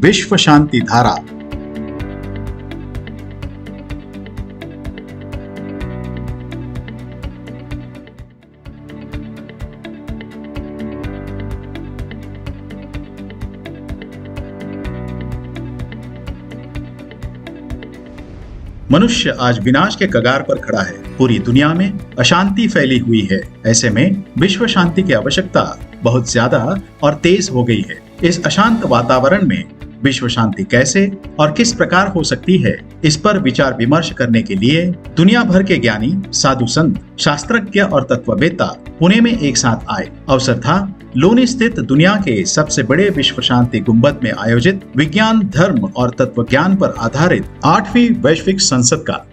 विश्व शांति धारा। मनुष्य आज विनाश के कगार पर खड़ा है। पूरी दुनिया में अशांति फैली हुई है। ऐसे में विश्व शांति की आवश्यकता बहुत ज्यादा और तेज हो गई है। इस अशांत वातावरण में विश्व शांति कैसे और किस प्रकार हो सकती है, इस पर विचार विमर्श करने के लिए दुनिया भर के ज्ञानी, साधु संत, शास्त्रज्ञ और तत्ववेत्ता पुणे में एक साथ आए। अवसर था लोनी स्थित दुनिया के सबसे बड़े विश्व शांति गुंबद में आयोजित विज्ञान, धर्म और तत्व ज्ञान पर आधारित 8वीं वैश्विक संसद का।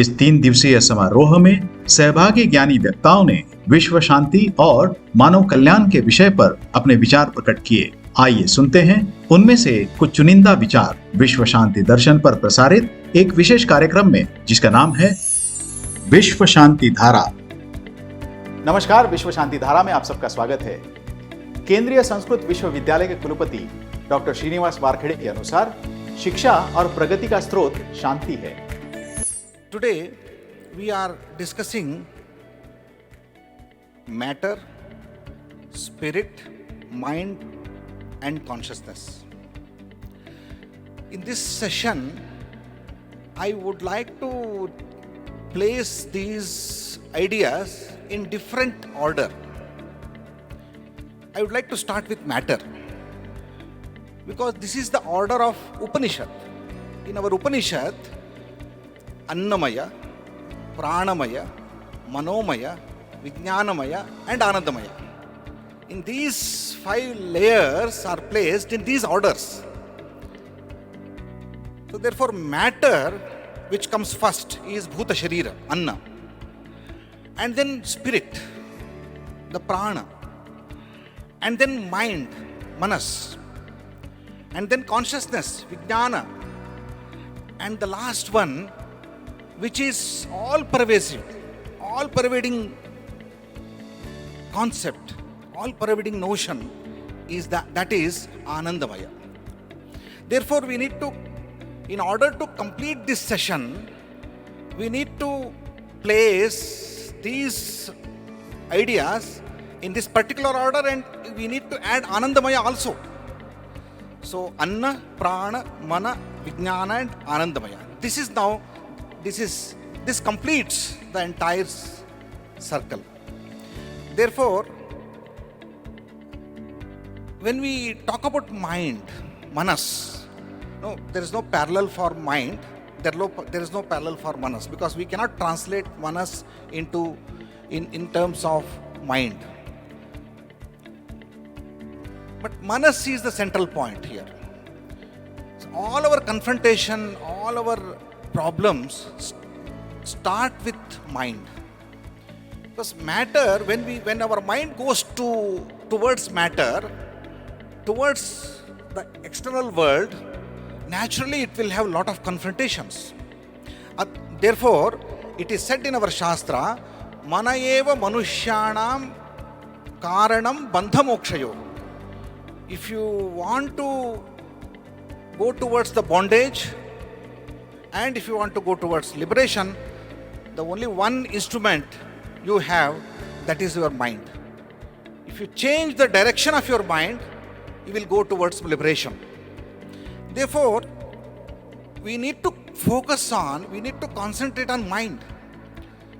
इस 3 दिवसीय समारोह में सहभागी ज्ञानी वक्ताओं ने विश्व शांति और मानव कल्याण के विषय पर अपने विचार प्रकट किए। आइए सुनते हैं उनमें से कुछ चुनिंदा विचार विश्व शांति दर्शन पर प्रसारित एक विशेष कार्यक्रम में, जिसका नाम है विश्व शांति धारा। नमस्कार, विश्व शांति धारा में आप सबका स्वागत है। केंद्रीय संस्कृत विश्वविद्यालय के कुलपति डॉक्टर श्रीनिवास वारखेड़े के अनुसार शिक्षा और प्रगति का स्रोत शांति है। Today we are discussing matter, spirit, mind and consciousness. In this session, I would like to place these ideas in different order. I would like to start with matter, because this is the order of Upanishad. In our Upanishad, Annamaya, Pranamaya, Manomaya, Vijnanamaya and Anandamaya. In these 5 layers are placed in these orders. So therefore matter, which comes first, is Bhuta Sharira, Anna. And then spirit, the Prana. And then mind, Manas. And then consciousness, Vijnana. And the last one, which is all pervasive, all pervading concept, all pervading notion, is that is Anandamaya. Therefore we need to, in order to complete this session, we need to place these ideas in this particular order, and we need to add Anandamaya also. So Anna, Prana, Mana, Vijnana and Anandamaya. This completes the entire circle. Therefore, when we talk about mind, Manas, no, there is no parallel for mind, there is no parallel for Manas, because we cannot translate Manas into in terms of mind. But Manas is the central point here. So all our confrontation, all our problems start with mind. Because matter, when our mind goes towards matter, towards the external world, naturally it will have a lot of confrontations. Therefore, it is said in our Shastra, Mana eva manushyanam karanam bandha mokshayo. If you want to go towards the bondage and if you want to go towards liberation, the only one instrument you have, that is your mind. If you change the direction of your mind, you will go towards liberation. Therefore, we need to concentrate on mind.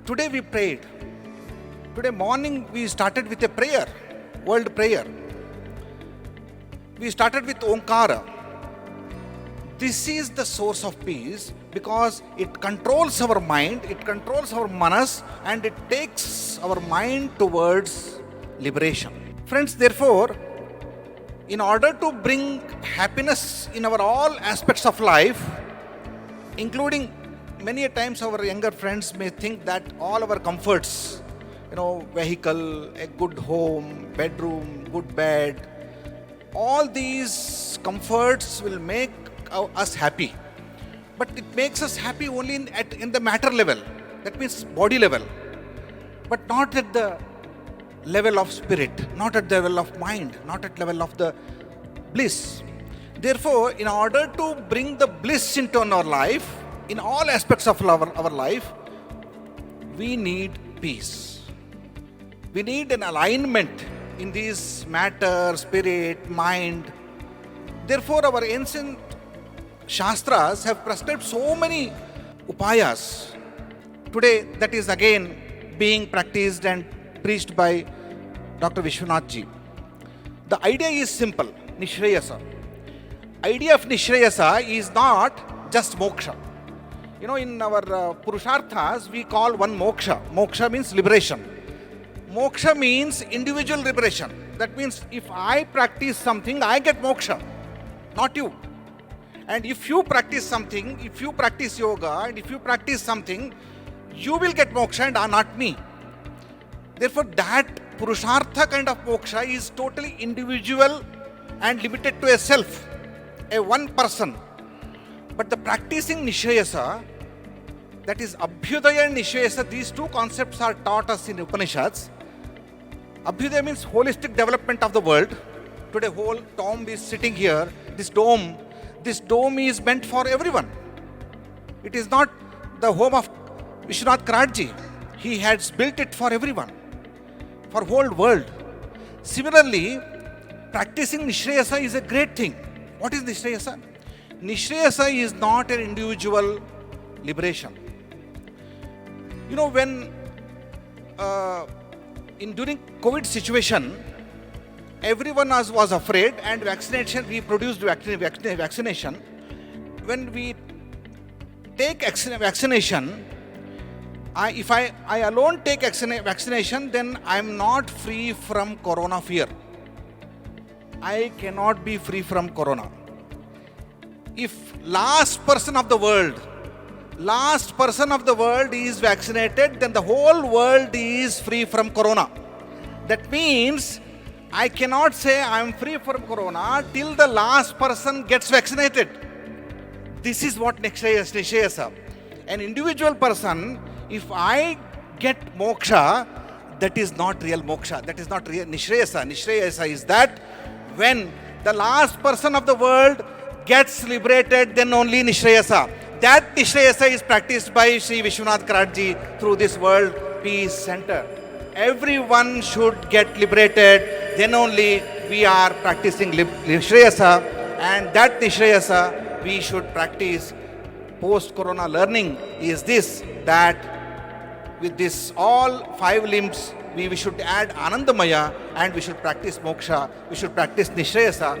Today we prayed. Today morning we started with a prayer, world prayer. We started with Omkara. This is the source of peace, because it controls our mind, it controls our manas, and it takes our mind towards liberation. Friends, therefore, in order to bring happiness in our all aspects of life, including many a times our younger friends may think that all our comforts, vehicle, a good home, bedroom, good bed, all these comforts will make us happy. But it makes us happy only in the matter level, that means body level, but not at the level of spirit, not at the level of mind, not at the level of the bliss. Therefore, in order to bring the bliss into our life, in all aspects of our life, we need peace. We need an alignment in these matter, spirit, mind. Therefore, our ancient Shastras have prescribed so many upayas. Today, that is again being practiced and preached by Dr. Vishwanath ji. The idea is simple, Nishrayasa. Idea of Nishrayasa is not just moksha. You know, in our Purusharthas, we call one moksha. Moksha means liberation. Moksha means individual liberation. That means if I practice something, I get moksha, not you. And if you practice something, if you practice yoga, and if you practice something, you will get moksha and not me. Therefore, that Purushartha kind of moksha is totally individual and limited to a self, a one person. But the practicing Nishrayasa, that is Abhyudaya and Nishrayasa, these two concepts are taught us in Upanishads. Abhyudaya means holistic development of the world. Today, whole tomb is sitting here. This dome is meant for everyone. It is not the home of Vishwanath Karatji. He has built it for everyone, for whole world. Similarly, practicing Nishrayasa is a great thing. What is Nishrayasa? Nishrayasa is not an individual liberation. You know, when during COVID situation, everyone was afraid, and vaccination, we produced vaccination. When we take vaccination, if I alone take vaccination, then I am not free from corona fear. I cannot be free from corona. If last person of the world is vaccinated, then the whole world is free from corona. That means I cannot say I am free from corona till the last person gets vaccinated. This is what Nishrayasa. An individual person, if I get moksha, that is not real moksha. That is not real Nishrayasa. Nishrayasa is that when the last person of the world gets liberated, then only Nishrayasa. That Nishrayasa is practiced by Sri Vishwanath Karatji through this World Peace Center. Everyone should get liberated, then only we are practicing Nishrayasa, and that Nishrayasa we should practice. Post-corona learning is this, that with this all 5 limbs, we should add Anandamaya, and we should practice moksha, we should practice Nishrayasa.